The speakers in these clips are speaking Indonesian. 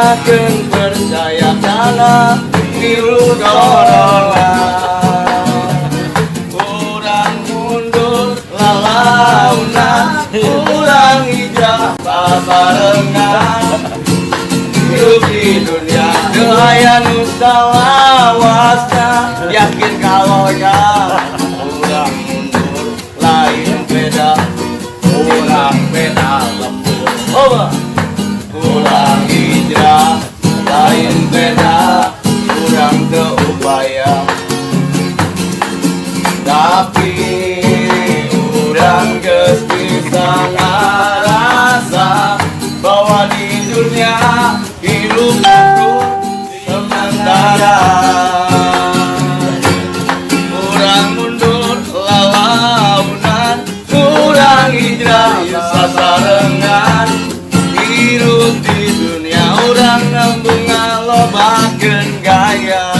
lobakeun percaya kana tilu corona. Urang mundur lalaunan, urang hijrah babarengan. Hidup di dunia daya nu salawasna, yakin kalau ya urang mundur lain beda, urang beda lembur. Urang hijrah lain beda, urang teu upaya. Tapi urang geus bisa ngarasa bahwa di dunia hidup itu sementara. Urang mundur lalaunan, urang hijrah sasarengan. Hidup di dunia urang nembung ngalobakeun gaya.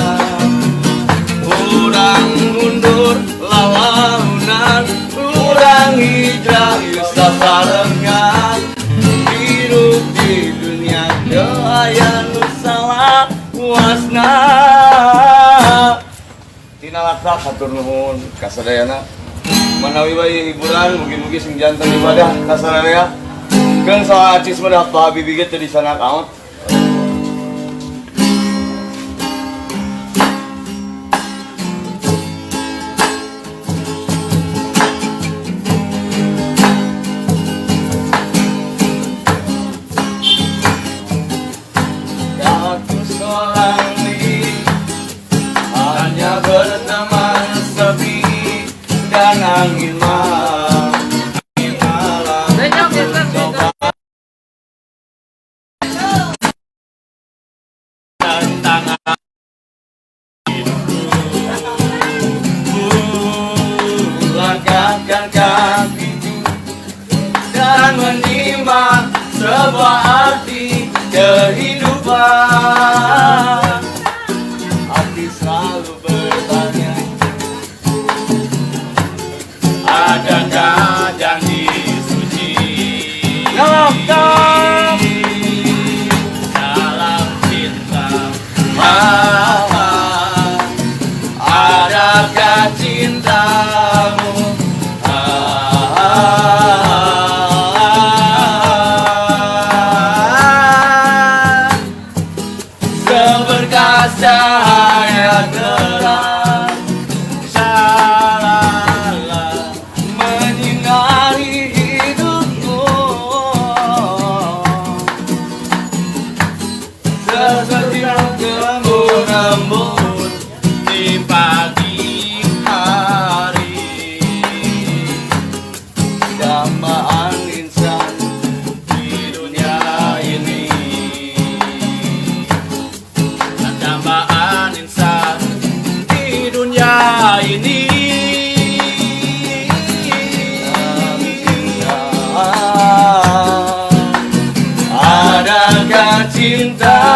Urang mundur lalaunan, urang hijrah sasarengan. Hidup di dunia daya nu salawasna. Tina latak hatur nuhun ka sadayana. Manawi bae hiburan mugi-mugi sing janten ibadah ka sadaya. Keun soal acis mah Pak Habibie ge teu di sana kaot. Aku seorang diri hanya berteman sepi dan angin malam. Langkahkan kakiku dan menimba sebuah arti kehidupan. Hati selalu bertanya, adakah janji suci dalam cinta? Adakah cintamu seberkas cahaya terang, shalala menyinari hidupku. Sesetiap embun-embun di pagi hari, dambaan insan di dunia ini, dambaan insan di dunia ini. Adakah cinta